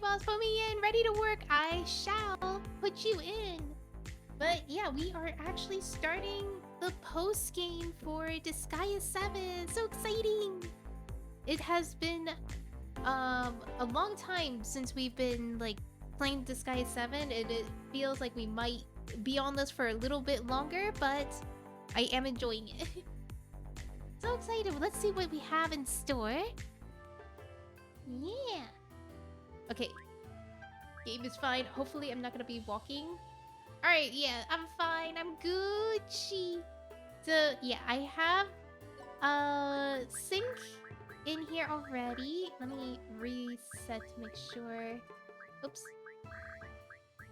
boss, put me in. Ready to work. I shall put you in. But yeah, we are actually starting the post game for Disgaea 7. So exciting! It has been a long time since we've been like playing Disgaea 7, and it feels like we might be on this for a little bit longer, but I am enjoying it. So excited. Let's see what we have in store. Yeah. Okay. Game is fine. Hopefully I'm not gonna be walking. Alright, yeah, I'm fine. I'm Gucci. So yeah, I have sync in here already. Let me reset to make sure. Oops.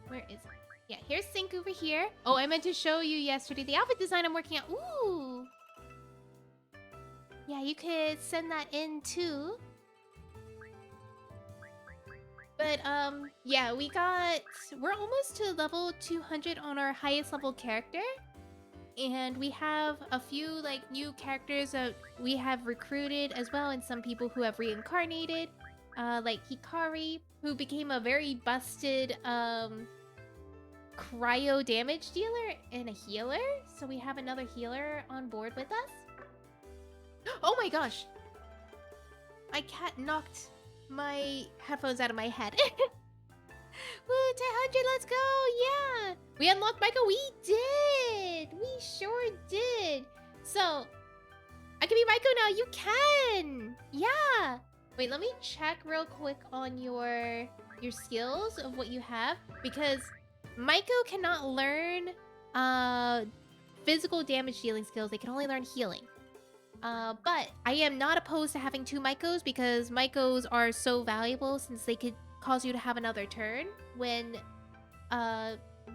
Where is it? Yeah, here's sync over here. Oh, I meant to show you yesterday the outfit design I'm working on. Ooh. Yeah, you could send that in too. But yeah, we're almost to level 200 on our highest level character. And we have a few like new characters that we have recruited as well, and some people who have reincarnated. Like Hikari, who became a very busted cryo damage dealer and a healer. So we have another healer on board with us. Oh my gosh! My cat knocked my headphones out of my head. Woo, 200, let's go! Yeah! We unlocked Michael. We did! We sure did! So, I can be Michael now. You can! Yeah! Wait, let me check real quick on your skills of what you have. Because Maiko cannot learn physical damage dealing skills. They can only learn healing. But I am not opposed to having 2 Maikos, because Maikos are so valuable since they could cause you to have another turn when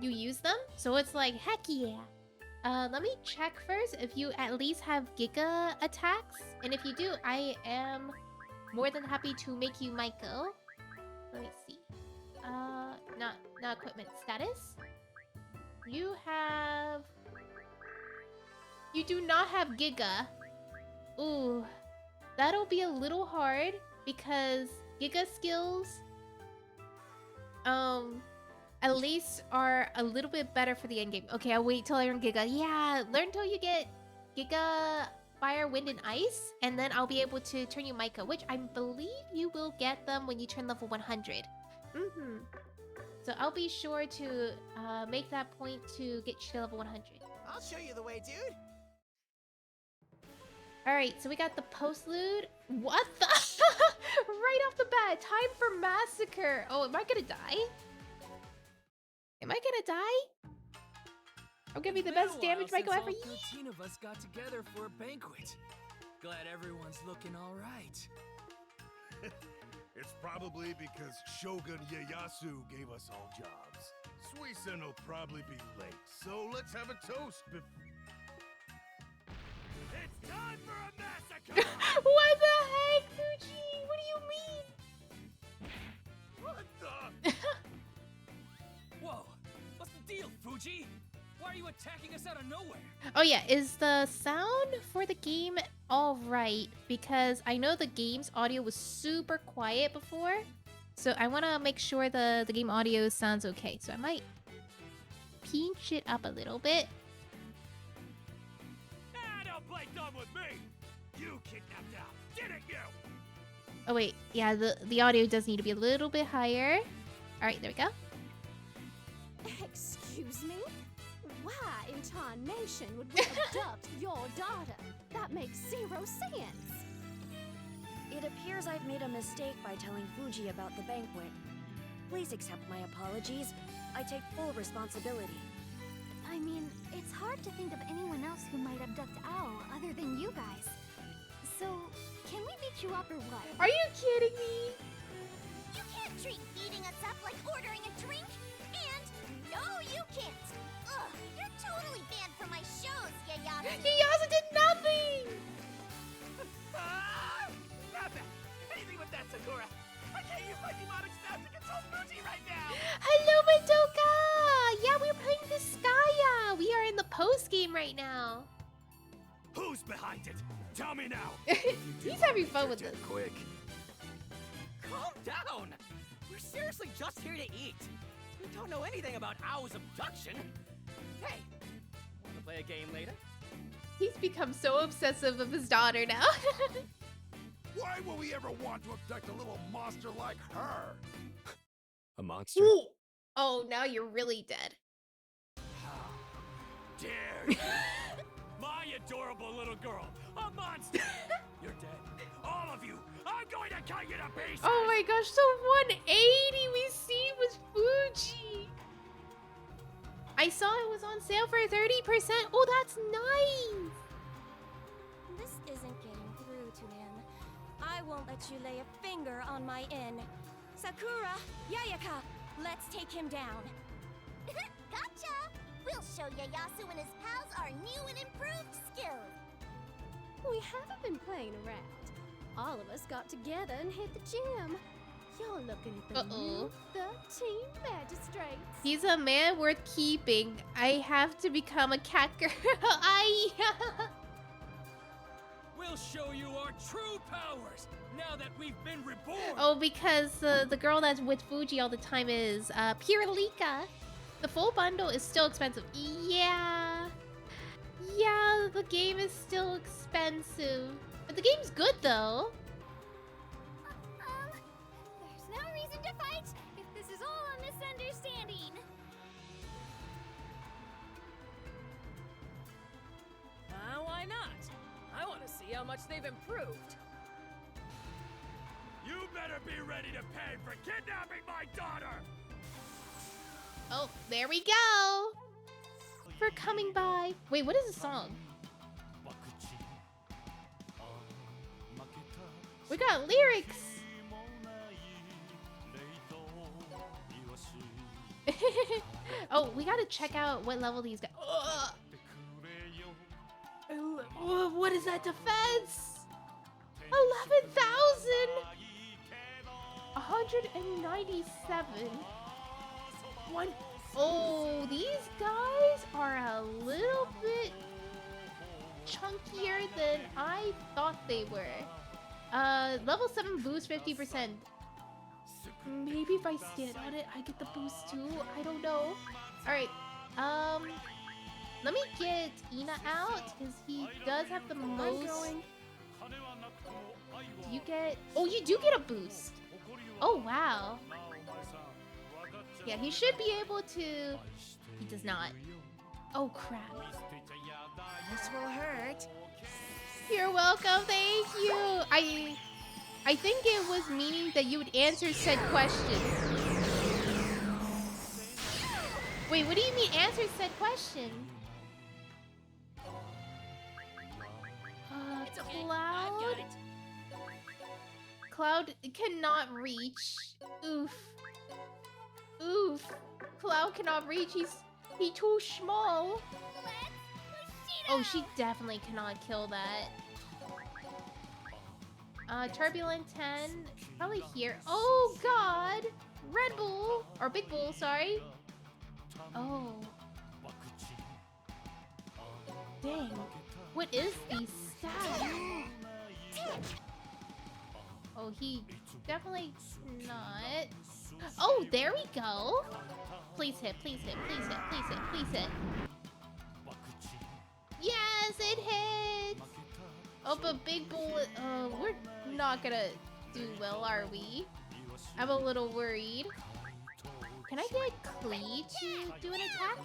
you use them. So it's like, heck yeah. Let me check first if you at least have Giga attacks. And if you do, I am more than happy to make you Maiko. Let me see. Not equipment status. You do not have Giga. Ooh, that'll be a little hard because Giga skills at least are a little bit better for the end game. Okay, I'll wait till I learn Giga. Yeah, learn till you get Giga Fire, Wind, and Ice, and then I'll be able to turn you Maika, which I believe you will get them when you turn level 100. So I'll be sure to make that point to get you to level 100. I'll show you the way, dude. Alright, so we got the postlude. What the? Right off the bat, time for massacre. Oh, am I gonna die? Am I gonna die? I'm gonna be the best damage Michael ever. 13 of us got together for a banquet. Glad everyone's looking all right. It's probably because Shogun Ieyasu gave us all jobs. Suisen will probably be late, so let's have a toast before... It's time for a massacre! What the heck, Fuji? What do you mean? What the? Whoa, what's the deal, Fuji? Why are you attacking us out of nowhere? Oh yeah, is the sound for the game all right? Because I know the game's audio was super quiet before. So I want to make sure the game audio sounds okay. So I might pinch it up a little bit. Don't play dumb with me! You kidnapped Al, didn't you? Oh wait, yeah, the audio does need to be a little bit higher. Alright, there we go. Excuse me? Why in tarnation would we abduct your daughter? That makes zero sense. It appears I've made a mistake by telling Fuji about the banquet. Please accept my apologies. I take full responsibility. I mean, it's hard to think of anyone else who might abduct Ao other than you guys. So, can we beat you up or what? Are you kidding me? You can't treat beating us up like ordering a drink! And no, you can't! Ugh, you're totally banned from my shows, Ieyasu! Ieyasu did nothing! Nothing! Anything with that, Sakura! I can't use my demonic staff to control Fuji right now! Hello, Madoka! Yeah, we're playing Disgaea! We are in the post-game right now. Who's behind it? Tell me now! He's having fun with this. Quick. Calm down! We're seriously just here to eat. You don't know anything about Ao's abduction. Hey, wanna play a game later? He's become so obsessive of his daughter now. Why would we ever want to abduct a little monster like her? A monster? Ooh. Oh, now you're really dead. Dare you? My adorable little girl, a monster! You're dead. All of you! I'm going to cut you to pieces! Oh my gosh, so 180 we see was Fuji. I saw it was on sale for 30%. Oh, that's nice. This isn't getting through to him. I won't let you lay a finger on my inn. Sakura, Yayaka, let's take him down. Gotcha! We'll show Ieyasu and his pals our new and improved skills. We haven't been playing around. All of us got together and hit the gym. You're looking at the new 13 magistrates. He's a man worth keeping. I have to become a cat girl. We'll show you our true powers now that we've been reborn! Oh, because the girl that's with Fuji all the time is Piralika. The full bundle is still expensive. Yeah. Yeah, the game is still expensive. But the game's good though. There's no reason to fight if this is all a misunderstanding. Why not? I want to see how much they've improved. You better be ready to pay for kidnapping my daughter! Oh, there we go. For coming by. Wait, what is the song? We got lyrics. Oh, we gotta check out what level these guys. What is that defense? 11,000. 197. One. Oh, these guys are a little bit chunkier than I thought they were. Level 7 boost 50%. Maybe if I stand on it, I get the boost too. I don't know. Alright, let me get Ina out, because he does have the most. Do you get... Oh, you do get a boost. Oh, wow. Yeah, he should be able to... He does not. Oh, crap. This will hurt. You're welcome, thank you. I think it was meaning that you would answer said question. Wait, what do you mean answer said question? Cloud? Cloud cannot reach. Oof. Oof. Cloud cannot reach. He too small. Oh, she definitely cannot kill that. Turbulent 10. Probably here. Oh, God. Red Bull. Or Big Bull, sorry. Oh. Dang. What is these stats? Oh, he definitely not. Oh, there we go. Please hit, please hit, please hit, please hit, please hit. Yes, it hits. Oh, but Big Bull, we're not gonna do well, are we? I'm a little worried. Can I get Klee to do an attack?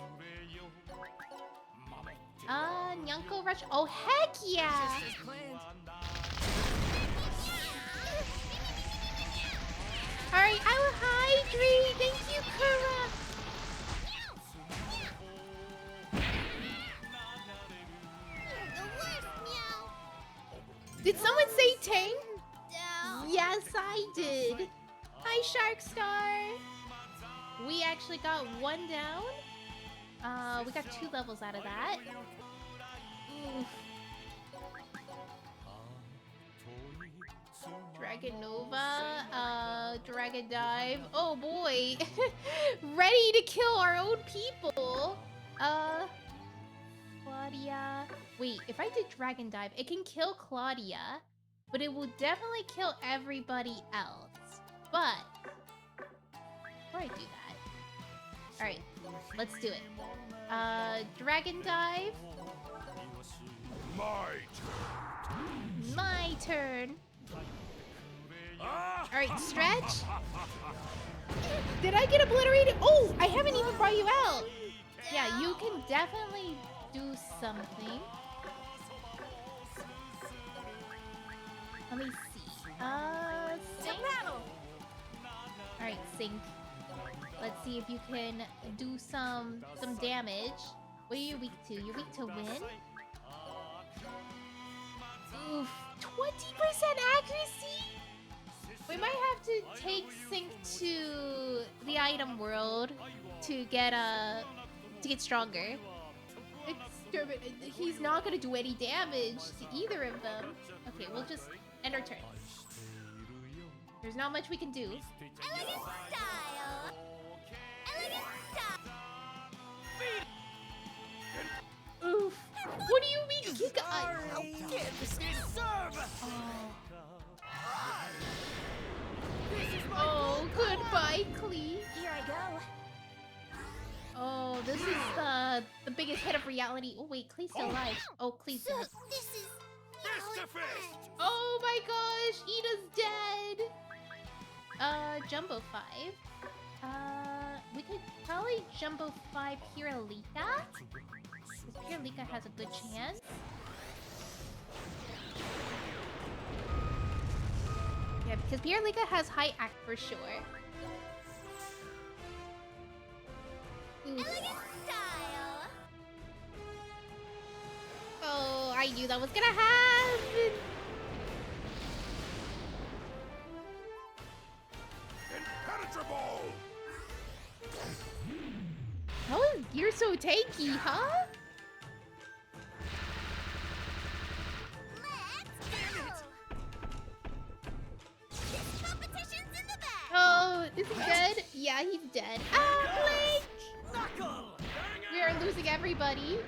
Nyanko Rush. Oh, heck yeah! Alright, I will hydrate. Thank you, Kura. Did someone say Tang? Yes, I did. Hi, Sharkstar. We actually got one down. We got 2 levels out of that. Oof. Dragon Nova, Dragon Dive. Oh boy. Ready to kill our own people. Claudia. Wait, if I did Dragon Dive, it can kill Claudia, but it will definitely kill everybody else. But Alright, let's do it. Dragon dive. My turn. Alright, stretch. Did I get obliterated? Oh, I haven't even brought you out. Yeah, you can definitely do something. Let me see. Sink. Alright, sink. Let's see if you can do some damage. What are you weak to? You're weak to wind? Oof. 20% accuracy? We might have to take Sync to the item world to get stronger. He's not gonna do any damage to either of them. Okay, we'll just end our turn. There's not much we can do. Elegant style. Elegant style. Oof. What do you mean, Oh, goodbye, Klee. Here I go. Oh, this is the biggest hit of reality. Oh wait, Klee's still alive. Oh, Klee's So dead. this is Oh my gosh, Ida's dead. Jumbo 5. We could probably Jumbo 5 Piralika. Because Piralika has a good chance. Yeah, because Piralika has high act for sure. elegant style. Oh, I knew that was gonna happen. Impenetrable! How is Gear so tanky, huh? Let's go. This competition's in the bag. Oh, is he dead? Yeah, he's dead. Ah, Blake! Knuckle! We are losing everybody.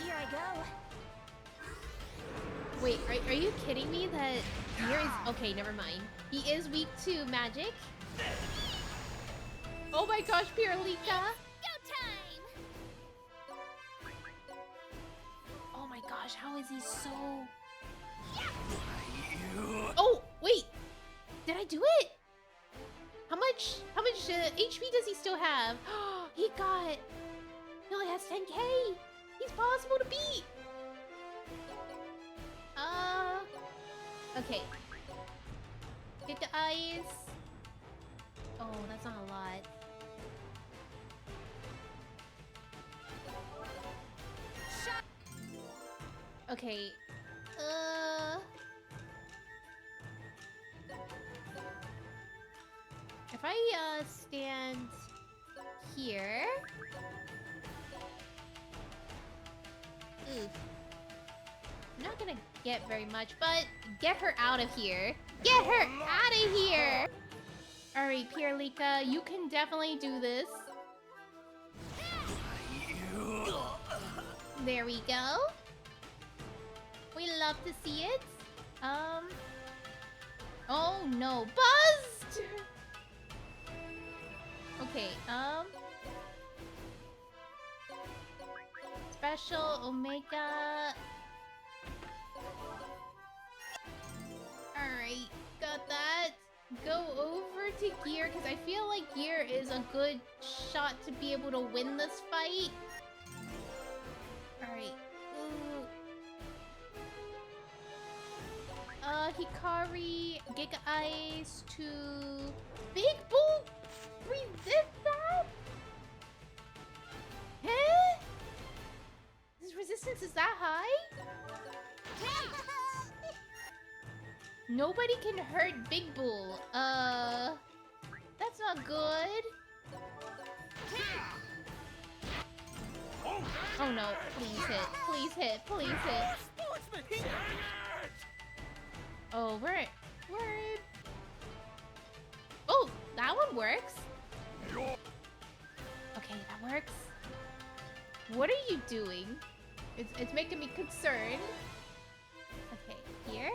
Here I go. Wait, are you kidding me that Gear is... Okay, never mind. He is weak to magic. Oh my gosh, Piralika. Go time. Oh my gosh, how is he so... Oh, wait. Did I do it? How much HP does he still have? He got... He only has 10k. He's possible to beat. Okay. Get the eyes. Oh, that's not a lot. Okay. If I stand here. Oof. I'm not gonna get very much, but get her out of here. Get her out of here! Alright, Piralika, you can definitely do this. There we go. We love to see it. Oh no, buzzed! Okay, Special Omega. Alright, got that. Go over to Gear, because I feel like Gear is a good shot to be able to win this fight. Alright. Hikari, Giga Ice to Big Bull. Resist that? Huh? His resistance is that high? Nobody can hurt Big Bull. That's not good. Oh no, please hit, please hit, please hit. Sportsman! Oh, we're... Oh, that one works. Okay, that works. What are you doing? It's making me concerned. Okay, here.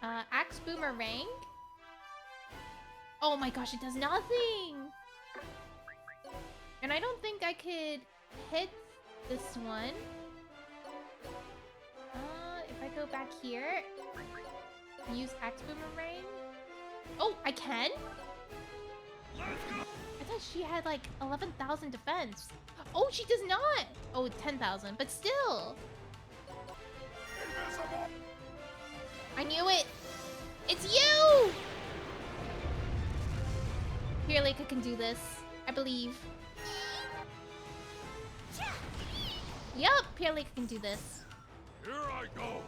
Axe Boomerang. Oh my gosh, it does nothing. And I don't think I could hit this one. If I go back here, use Axe Boomerang. Oh, I can? I thought she had like 11,000 defense. Oh, she does not. Oh, 10,000, but still. I knew it. It's you! Here, Leica can do this. I believe. Yup, Pirelika can do this. Here I go.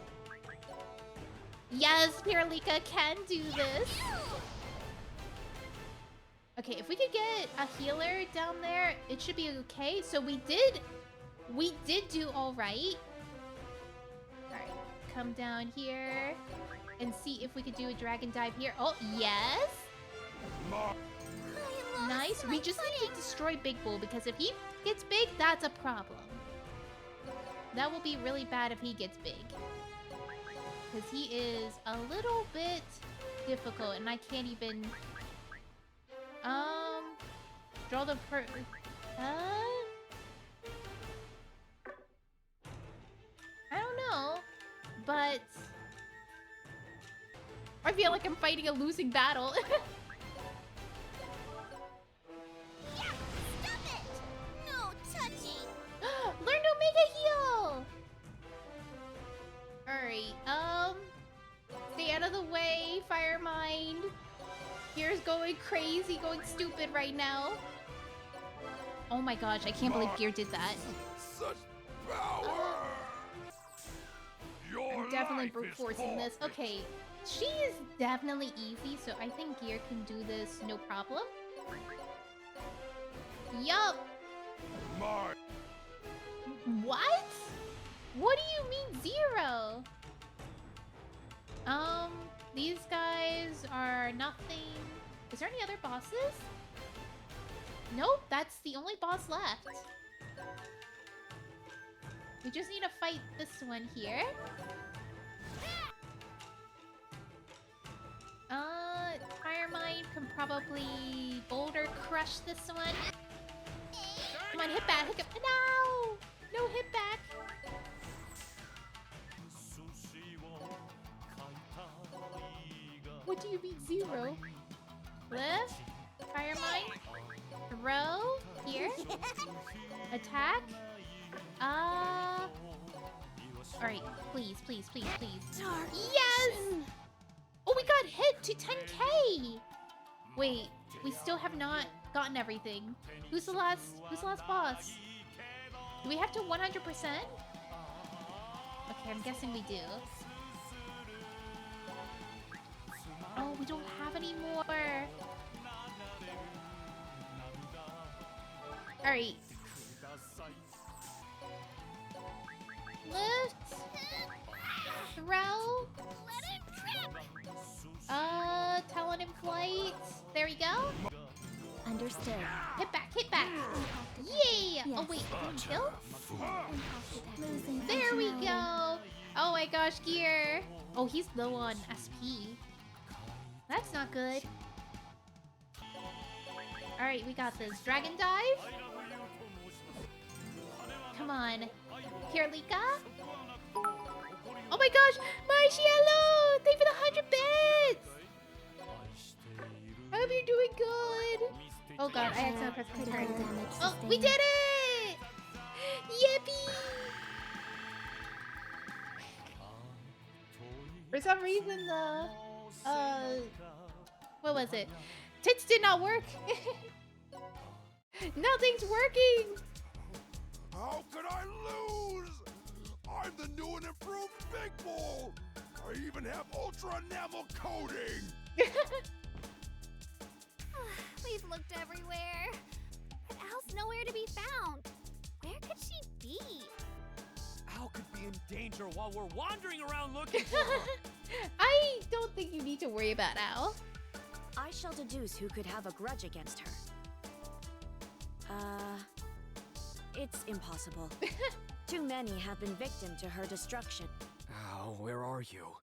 Yes, Pirelika can do this. Okay, if we could get a healer down there, it should be okay. So we did do all right. All right, come down here and see if we could do a dragon dive here. Oh, yes. Nice. We just need to destroy Big Bull because if he gets big, that's a problem. That will be really bad if he gets big. Because he is a little bit difficult and I can't even... Draw the I don't know. But... I feel like I'm fighting a losing battle. Yeah, stop it! No touching! Learn to Omega Heal! Alright, stay out of the way, Fire Mind. Gear's going crazy, going stupid right now. Oh my gosh, I can't believe Gear did that. Such power! I'm definitely brute forcing this. Okay, she is definitely easy, so I think Gear can do this no problem. Yup! What? What do you mean 0? These guys are nothing. Is there any other bosses? Nope, that's the only boss left. We just need to fight this one here. Fire Mine can probably Boulder Crush this one. Come on, hit back, hit back. No! No hit back. What do you mean 0? Lift, Fire Mine, throw, here, attack. Alright, please, please, please, please. Yes! Oh, we got hit to 10k! Wait, we still have not gotten everything. Who's the last boss? Do we have to 100%? Okay, I'm guessing we do. Oh, we don't have any more. Alright. Lift. Throw. Talon in flight. There we go. Understood. Hit back, hit back. Yay! Yes. Oh wait, can we kill? Losing There we functionality. go. Oh my gosh, Gear. Oh, he's low on SP. That's not good. Alright, we got this. Dragon dive. Come on. Pirelika. Oh my gosh! My Cielo! Thank you for the 100 bits! I hope you're doing good! Oh god, I accidentally pressed the turn. Oh, we did it! Yippee! For some reason, the... what was it? Tits did not work! Nothing's working! How could I lose? I'm the new and improved Big Bull! I even have ultra enamel coating! We've looked everywhere, but Al's nowhere to be found. Where could she be? Al could be in danger while we're wandering around looking for her. I don't think you need to worry about Al. I shall deduce who could have a grudge against her. It's impossible. Too many have been victim to her destruction. Oh, where are you?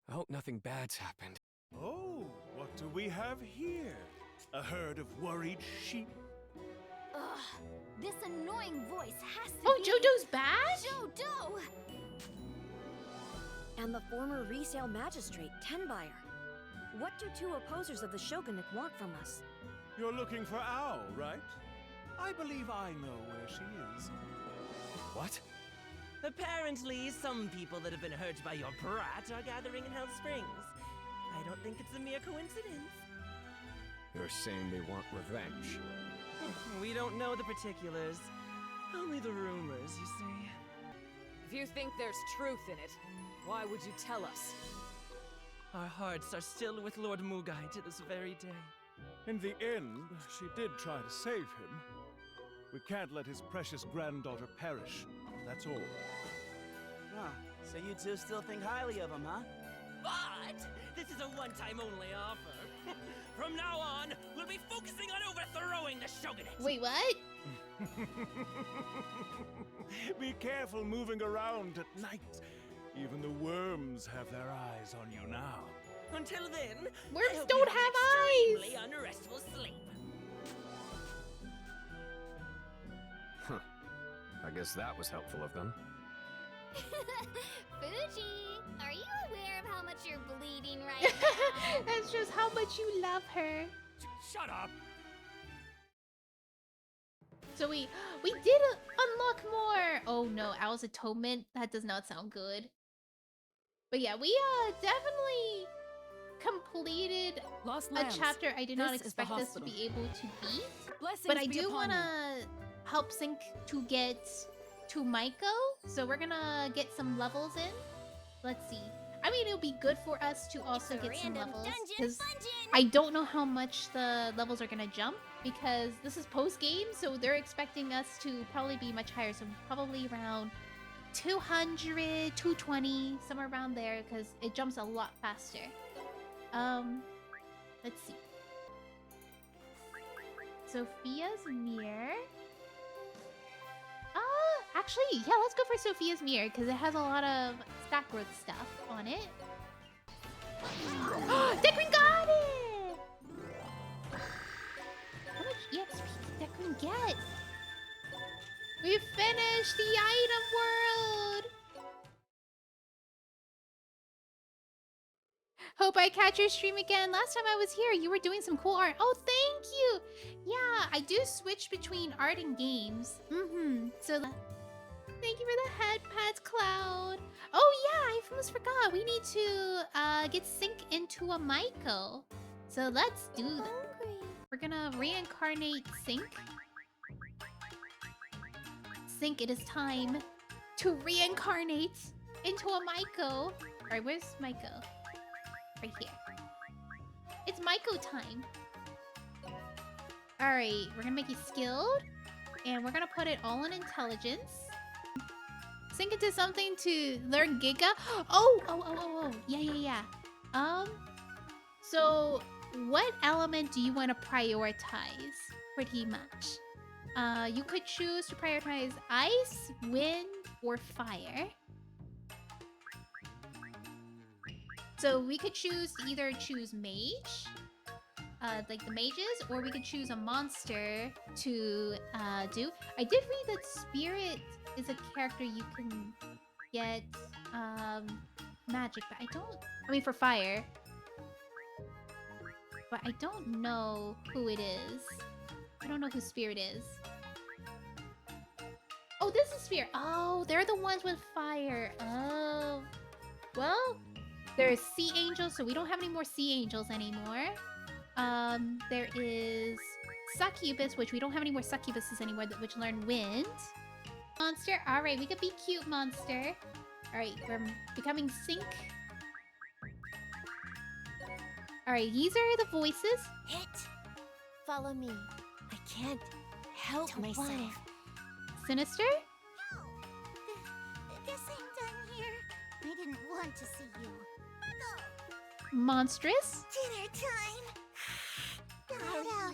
I hope nothing bad's happened. Oh, what do we have here? A herd of worried sheep? Ugh, Ugh, this annoying voice has to Oh, be JoJo's back? Jodo! And the former resale magistrate, Tenbuyer. What do two opposers of the shogunate want from us? You're looking for Ao, right? I believe I know where she is. What? Apparently, some people that have been hurt by your brat are gathering in Hell Springs. I don't think it's a mere coincidence. You're saying they want revenge? We don't know the particulars. Only the rumors, you see. If you think there's truth in it, why would you tell us? Our hearts are still with Lord Mugai to this very day. In the end, she did try to save him. We can't let his precious granddaughter perish. That's all. Huh. So you two still think highly of him, huh? But this is a one-time only offer. From now on, we'll be focusing on overthrowing the shogunate. Wait, what? Be careful moving around at night. Even the worms have their eyes on you now. Until then, Worms I hope don't you have an eyes. extremely unrestful sleep. Huh. I guess that was helpful of them. Fuji, are you aware of how much you're bleeding right now? That's just how much you love her. Shut up! So we did unlock more. Oh no, Owl's Atonement. That does not sound good. But yeah, we definitely completed Lost a Lands. chapter I did not This is the expect us to hospital. be able to beat. Blessings But I be do upon want you. to help Sync to get to Maiko. So we're gonna get some levels in. Let's see. I mean, it'll be good for us to also It's a get some random levels. dungeon 'Cause fungin'. I don't know how much the levels are gonna jump because this is post-game, so they're expecting us to probably be much higher. So probably around 200, 220, somewhere around there, because it jumps a lot faster. Let's see. Sophia's Mirror. Actually, yeah, let's go for Sophia's Mirror, because it has a lot of stack growth stuff on it. Declan got it! How much EXP did Declan get? We finished the item world! Hope I catch your stream again. Last time I was here, you were doing some cool art. Oh, thank you! Yeah, I do switch between art and games. So, thank you for the head pats, Cloud. Oh yeah, I almost forgot. We need to get Sync into a Maiko. So let's do that. We're gonna reincarnate Sync. Sync, it is time to reincarnate into a Maiko. Alright, where's Maiko? Right here. It's Maiko time. Alright, we're gonna make you skilled. And we're gonna put it all in intelligence. Sync into something to learn Giga. Oh. Yeah. So what element do you want to prioritize? Pretty much. You could choose to prioritize ice, wind, or fire. So we could choose to either choose mage, like the mages, or we could choose a monster to do. I did read that spirit is a character you can get magic, but I mean for fire. But I don't know who it is. I don't know who spirit is. Oh, this is spirit. Oh, they're the ones with fire. Oh. Well, there's sea angels, so we don't have any more sea angels anymore. There is succubus, which we don't have any more succubuses anymore, which learn wind. Monster. Alright, we could be cute, monster. Alright, we're becoming Sync. Alright, these are the voices. Hit. Follow me. I can't help Don't myself. worry. Sinister. No. This ain't done here. I didn't want to see you. Go. Monstrous. Dinner time.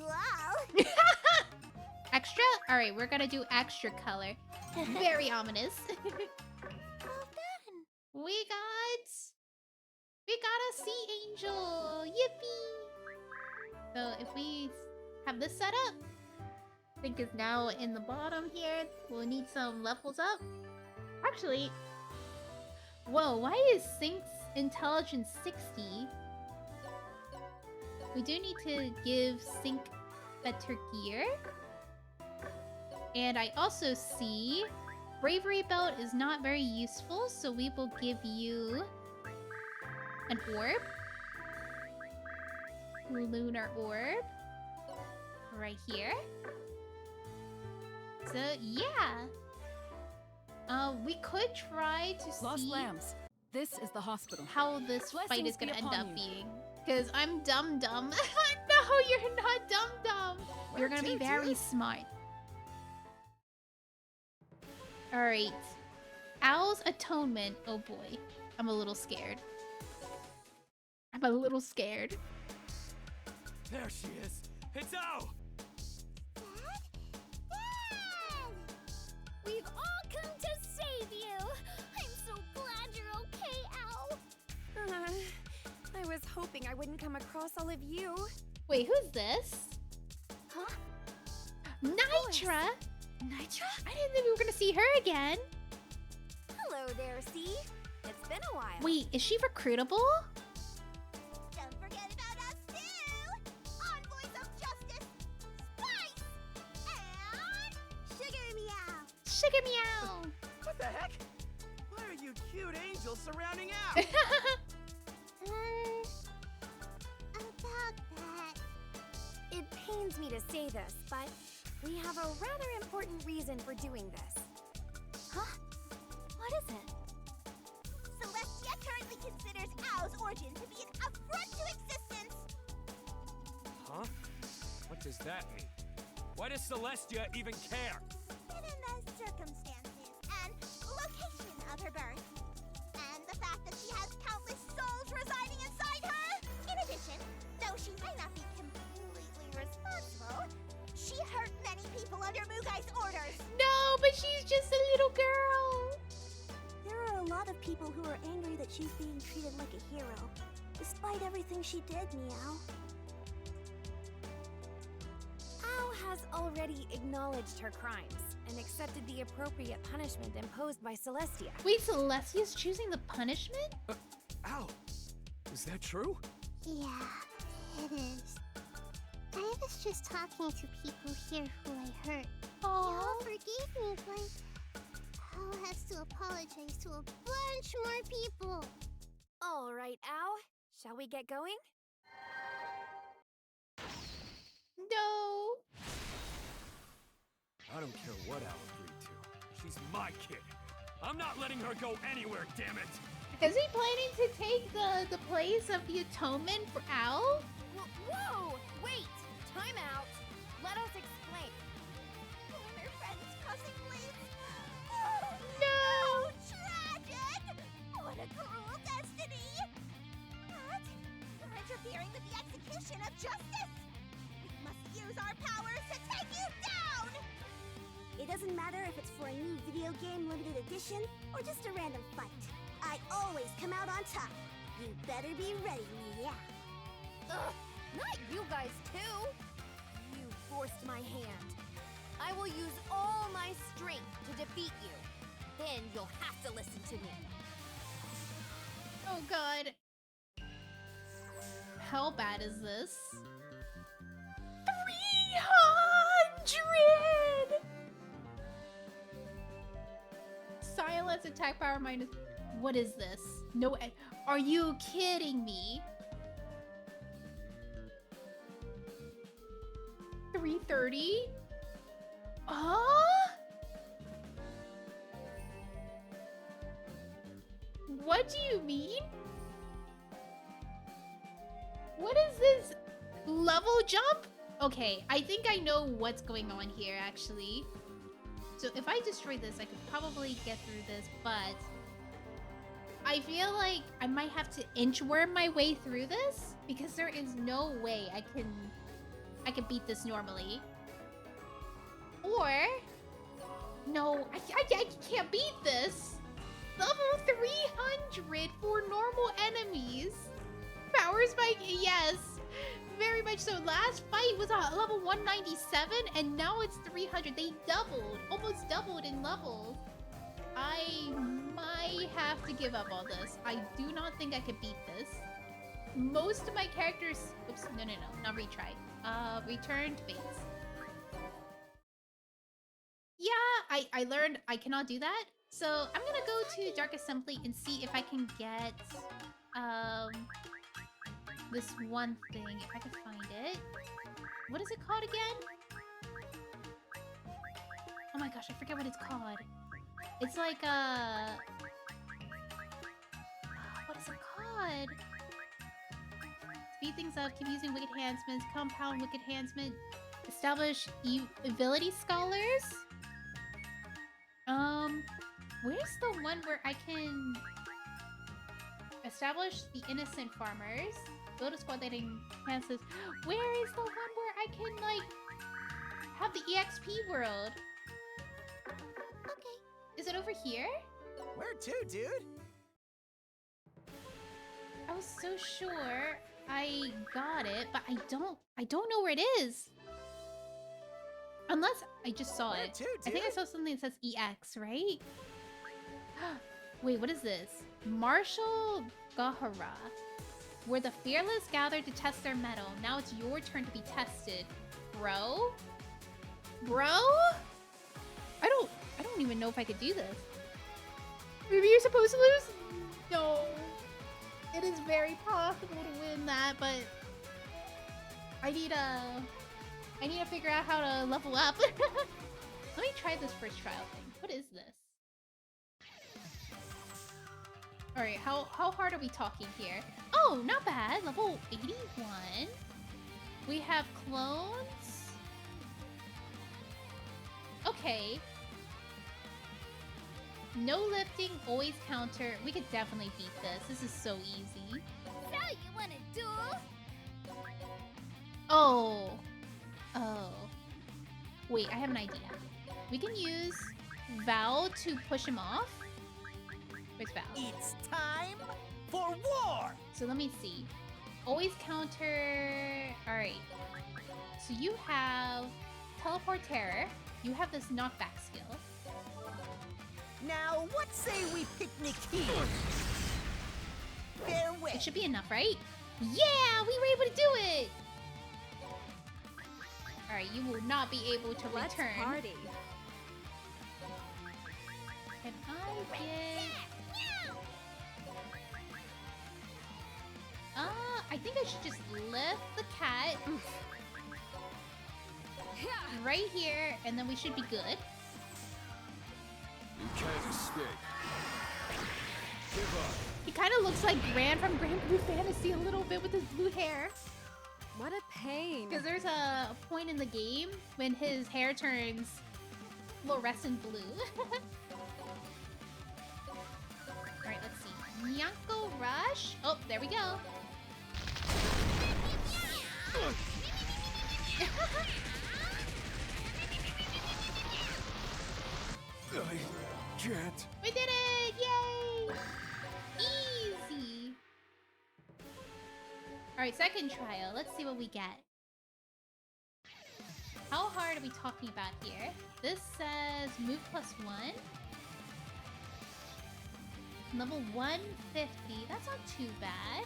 Wow. Extra? Alright, we're gonna do extra color. Very ominous. Well done. We got a sea angel. Yippee! So if we have this set up, Sink is now in the bottom here. We'll need some levels up. Actually, whoa, why is Sink's intelligence 60? We do need to give Sink better gear. And I also see Bravery Belt is not very useful, so we will give you an orb. Lunar orb. Right here. So, yeah. We could try to Lost see lambs. This is the hospital. how this fight Blessings is gonna be end upon up you. being. Because I'm dumb. No, you're not dumb. You're gonna be very smart. Alright. Owl's Atonement. Oh boy. I'm a little scared. There she is. It's Ow! We've all come to save you! I'm so glad you're okay, Ow! I was hoping I wouldn't come across all of you. Wait, who's this? Huh? Nitra! Nitra? I didn't think we were gonna see her again. Hello there, C. It's been a while. Wait, is she recruitable? Don't forget about us too! Envoys of Justice, Spice, and Sugar Meow! Sugar Meow! What the heck? Why are you cute angels surrounding Al? About that. It pains me to say this, but we have a rather important reason for doing this. Huh? What is it? Celestia currently considers Ow's origin to be an affront to existence. Huh? What does that mean? Why does Celestia even care? Given the circumstances and location of her birth, and the fact that she has countless souls residing inside her. In addition, though she may not be completely responsible, she hurt many people under Mugai's orders. No, but she's just a little girl. There are a lot of people who are angry that she's being treated like a hero, despite everything she did, Meow. Ow has already acknowledged her crimes and accepted the appropriate punishment imposed by Celestia. Wait, Celestia's choosing the punishment? Ow! Is that true? Yeah, it is. I was just talking to people here who I hurt. Y'all forgave me, but Ow has to apologize to a bunch more people. All right, Ow. Shall we get going? No. I don't care what Ow agreed to. She's my kid. I'm not letting her go anywhere, damn it! Is he planning to take the place of the atonement for Owl? Whoa! Wait! Time out! Let us explain. And her friends causing bleeds. No! Tragic! What a cruel destiny! But you're interfering with the execution of justice! We must use our powers to take you down! It doesn't matter if it's for a new video game limited edition or just a random fight. I always come out on top. You better be ready, Mia. Ugh! Not you guys, too! You forced my hand. I will use all my strength to defeat you. Then you'll have to listen to me. Oh god. How bad is this? 300! Silence attack power minus... What is this? No, are you kidding me? 330? Huh? What do you mean? What is this? Level jump? Okay, I think I know what's going on here, actually. So if I destroy this, I could probably get through this, but... I feel like I might have to inchworm my way through this, because there is no way I can beat this normally. Or... No, I can't beat this! Level 300 for normal enemies! Power Spike, yes! very much so. Last fight was at level 197, and now it's 300. They doubled, almost doubled in levels. I might have to give up on this. I do not think I could beat this. Most of my characters... Oops, no, not retry. Return to base. Yeah, I learned I cannot do that. So I'm gonna go to Dark Assembly and see if I can get this one thing, if I can find it. What is it called again? Oh my gosh, I forget what it's called. It's like what is it called? Speed things up, keep using wicked enhancements, compound wicked enhancement, establish ability scholars. Where's the one where I can establish the innocent farmers? Build a squad that enhances. Where is the one where I can, like, have the EXP world? Okay. Is it over here? Where to, dude? I was so sure I got it, but I don't know where it is. Unless I just saw it. To, I think I saw something that says EX, right? Wait, what is this? Marshal Gahara. Where the fearless gather to test their mettle. Now it's your turn to be tested. Bro? Bro? I don't even know if I could do this. Maybe you're supposed to lose? No. It is very possible to win that, but I need to figure out how to level up. Let me try this first trial thing. What is this? Alright, how hard are we talking here? Oh, not bad. Level 81. We have clones. Okay. No lifting, always counter. We could definitely beat this. This is so easy. So you wanna duel? Oh. Wait, I have an idea. We can use Val to push him off. Where's Val? It's time for war! So let me see. Always counter... Alright. So you have Teleport Terror. You have this knockback skill. Now, what say we picnic here? Farewell. It should be enough, right? Yeah! We were able to do it! Alright, you will not be able to return. Party. Can I get... I think I should just lift the cat right here, and then we should be good. You can't escape. Give up. He kind of looks like Gran from Grand Blue Fantasy a little bit with his blue hair. What a pain. Because there's a point in the game when his hair turns fluorescent blue. Alright, let's see. Nyanko Rush. Oh, there we go. I can't. We did it! Yay! Easy. Alright, second trial. Let's see what we get. How hard are we talking about here? This says move +1. Level 150. That's not too bad.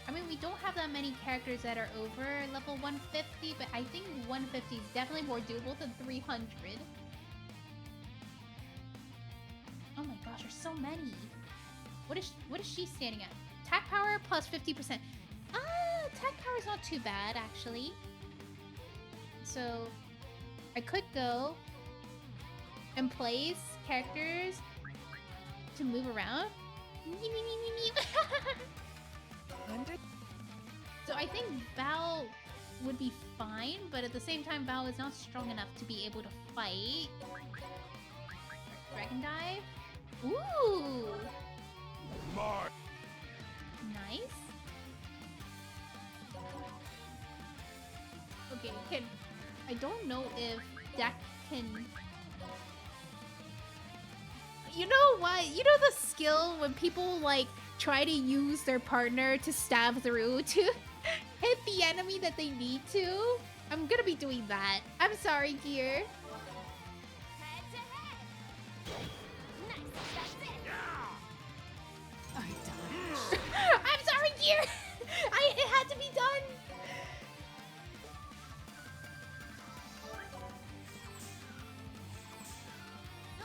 I mean, we don't have that many characters that are over level 150, but I think 150 is definitely more doable than 300. Oh my gosh, there's so many. What is she standing at? Attack power plus 50%. Attack power is not too bad, actually. So, I could go and place characters to move around. So I think Val would be fine, but at the same time, Val is not strong enough to be able to fight. Dragon Dive. Ooh! Mark. Nice. Okay, I don't know if Deck can... You know what? You know the skill when people, like, try to use their partner to stab through to hit the enemy that they need to. I'm gonna be doing that. I'm sorry, Gear. Head to head. Nice. That's it. I'm sorry, Gear. It had to be done.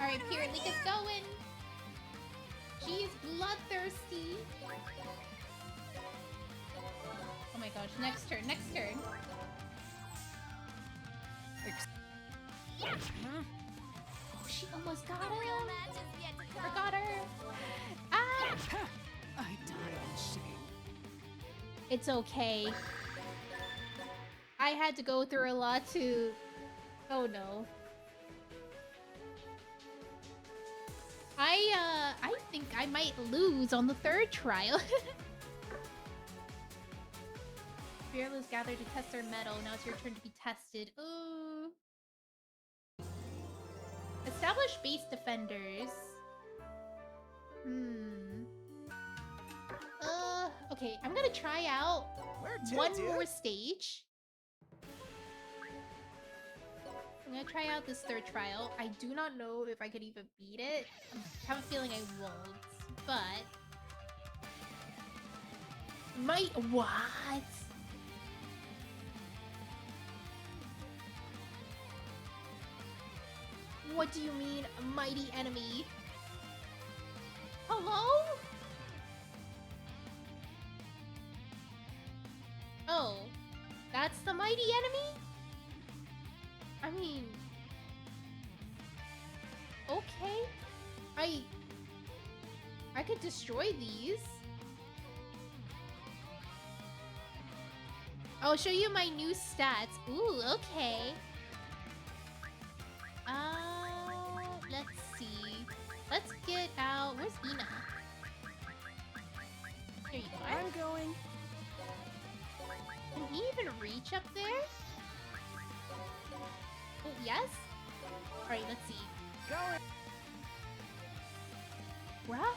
All right, Piralika's going. She is bloodthirsty. Oh my gosh! Next turn. Next turn. Oh, she almost got The real him. match is yet to come. Forgot her. Ah! I die in shame. It's okay. I had to go through a lot to... Oh no. I think I might lose on the third trial. Fearless gathered to test their metal. Now it's your turn to be tested. Ooh. Establish base defenders. Okay, I'm gonna try out one more stage. I'm gonna try out this third trial. I do not know if I could even beat it. I have a feeling I won't, but... What? What do you mean, mighty enemy? Hello? Oh, that's the mighty enemy? I mean... Okay. I could destroy these. I'll show you my new stats. Ooh, okay. Let's see. Let's get out... Where's Ina? Here you are. I'm going. Can he even reach up there? Oh, yes? Alright, let's see. Going. Bruh?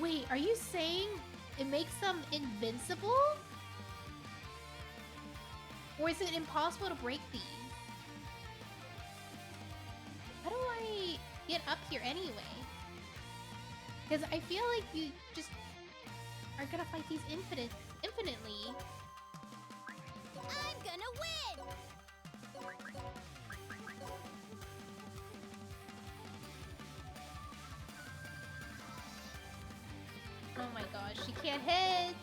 Wait, are you saying it makes them invincible? Or is it impossible to break these? How do I get up here anyway? Because I feel like you just are gonna fight these infinitely. I'm gonna win. Oh my gosh, she can't hit!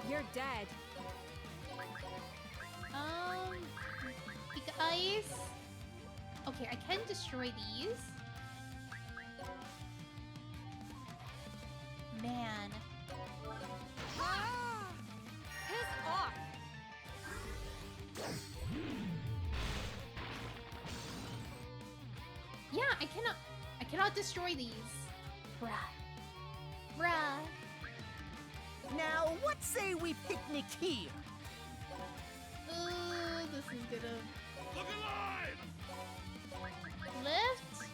You're dead. Big ice. Okay, I can destroy these. Man. Piss off. Yeah, I cannot destroy these. Bruh. Bruh. Now, what say we picnic here? This is gonna Look alive! lift.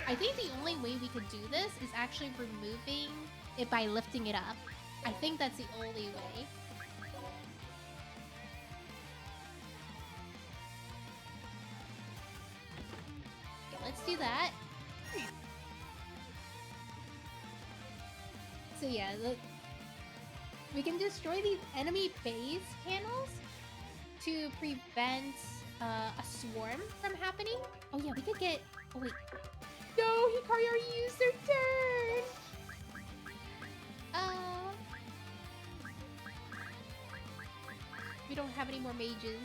I think the only way we could do this is actually removing it by lifting it up. I think that's the only way. Okay, let's do that. So yeah, we can destroy these enemy base panels to prevent a swarm from happening. Oh yeah, we could get... Oh wait. No, Hikari already used their turn! We don't have any more mages.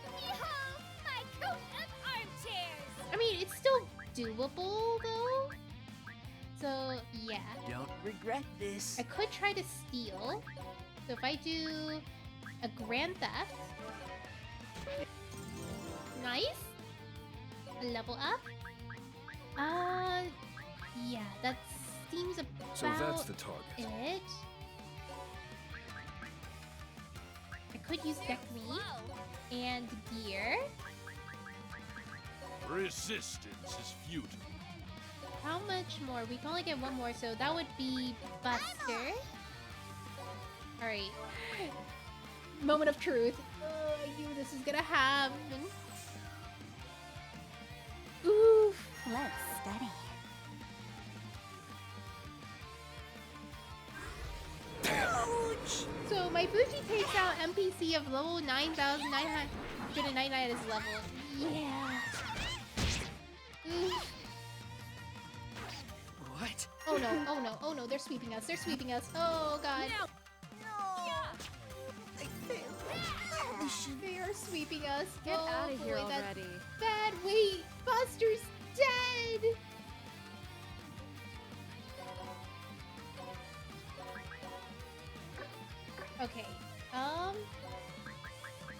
Behold, my coat of armchairs. I mean, it's still doable though. So yeah. Don't regret this. I could try to steal. So if I do a grand theft. Nice. A level up. Yeah, that seems about So that's the target. it. I could use Deck Me and Gear. Resistance is futile. How much more? We can only get one more, so that would be Buster. Alright. Moment of truth. Oh, I knew this was gonna happen. Oof. Let's study. So my Fuji takes out NPC of level 9,999 at his level. Yeah. Oof. What? Oh no, oh no, oh no, they're sweeping us, they're sweeping us. Oh god. They are sweeping us. Get oh, out of here boy, already. That's bad. Wait, Buster's dead. Okay.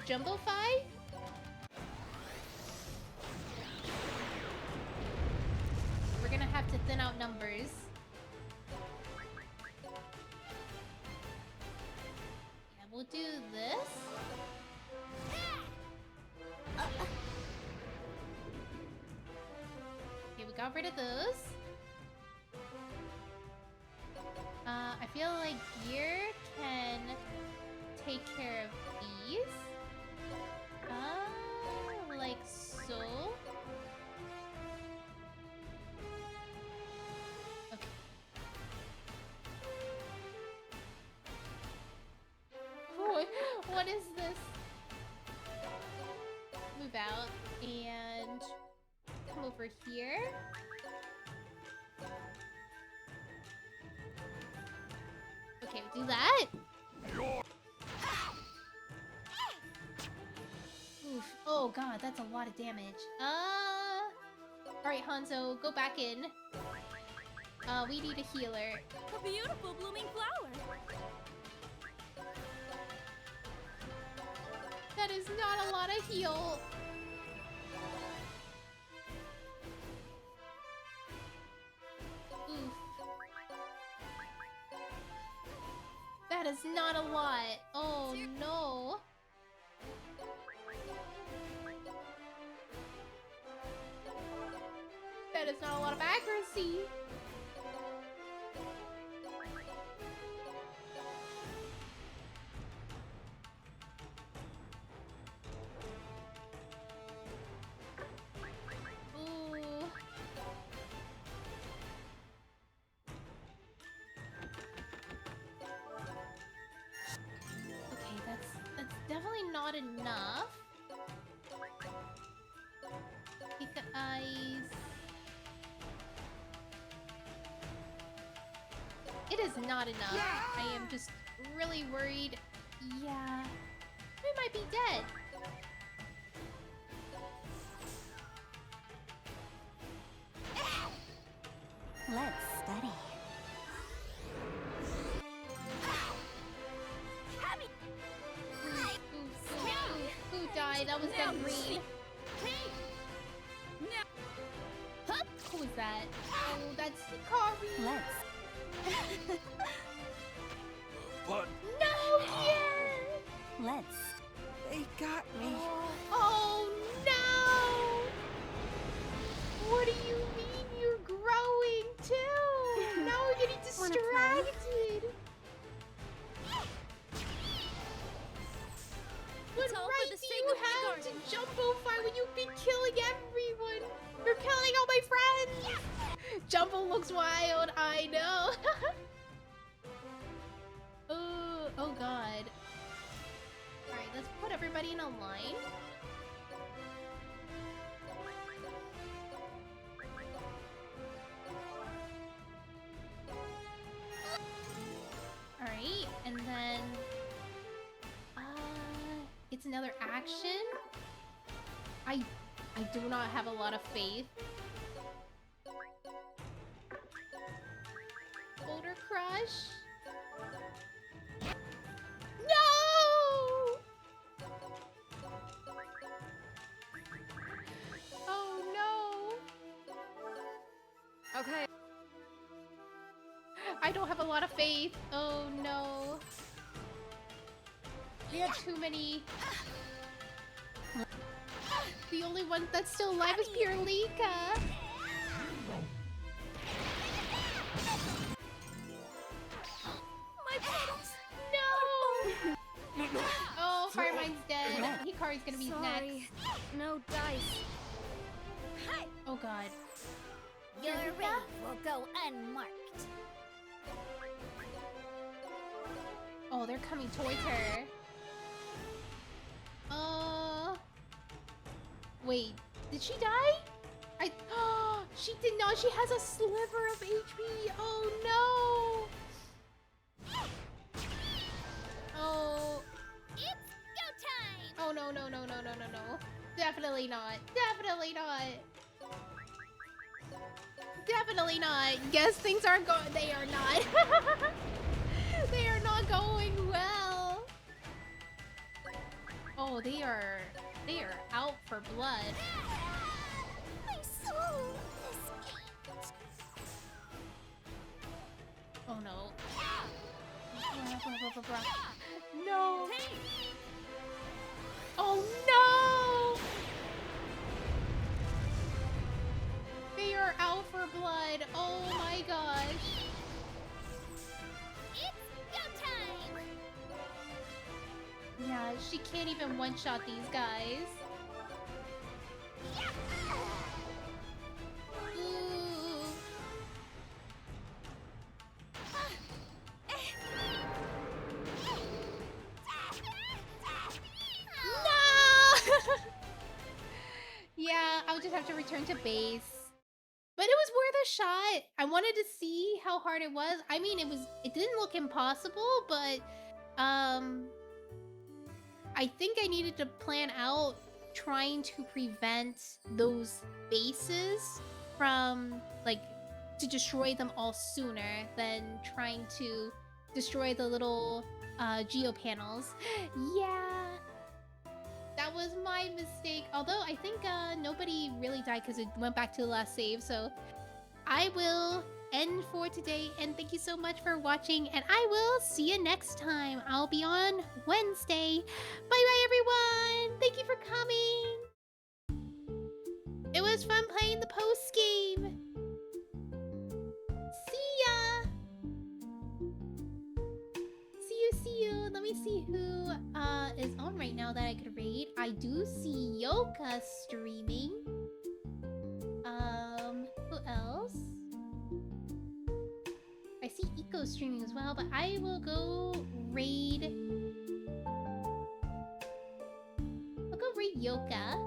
Jumbo-fi? We're gonna have to thin out numbers. Yeah, we'll do this. Okay, we got rid of those. I feel like Gear can take care of these. Like so. Okay. What is this? Move out and come over here. Okay, we'll do that. Oof. Oh god, that's a lot of damage. Alright, Hanzo, go back in. We need a healer. A beautiful blooming flower. That is not a lot of heal. Oof. That is not a lot. Oh no. That is not a lot of accuracy. Ooh. Okay, that's definitely not enough. Pick eyes. It is not enough. Yeah. I am just really worried. Yeah. We might be dead. Let's study. Who died? That was them green. Huh? Who was that? Oh, that's Hikari. Let's. But No, here! Let's. They got me. Oh no! What do you mean you're growing too? Now we're getting distracted. What It's all for right the do sake you of the have garden. to jumbo-fi when you've been killing everyone? You're killing all my friends! Jumbo looks wild, I know. Oh god. Alright, let's put everybody in a line. Alright, and then... it's another action? I do not have a lot of faith. Boulder Crush? No! Oh no! Okay. I don't have a lot of faith. Oh no. We have too many. The only one that's still alive is Pirulika. My petals! No! Oh, Firemine's dead. Hikari's gonna be next. No dice. Oh god. Your ring will go unmarked. Oh, they're coming towards her. Wait, did she die? She did not. She has a sliver of HP. Oh no. Oh. It's go time. Oh no, no, no, no, no, no, no. Definitely not. Definitely not. Definitely not. Yes, things aren't going. They are not. They are not going well. Oh, they are out for blood. My soul escaped. Oh no. No. Oh no! They are out for blood. Oh my gosh. It's go time. Yeah, she can't even one-shot these guys. Ooh. No! Yeah, I'll just have to return to base. But it was worth a shot. I wanted to see how hard it was. I mean, it didn't look impossible, but I think I needed to plan out trying to prevent those bases from, like, to destroy them all sooner than trying to destroy the little geo panels. Yeah, that was my mistake. Although I think nobody really died because it went back to the last save. So I will end for today, and thank you so much for watching, and I will see you next time. I'll be on Wednesday. Bye bye everyone. Thank you for coming. It was fun playing the post game. See ya. See you. Let me see who is on right now that I could raid. I do see Yoka streaming. Who else? I see Eco streaming as well, but I will go raid. I'll go raid Yoka.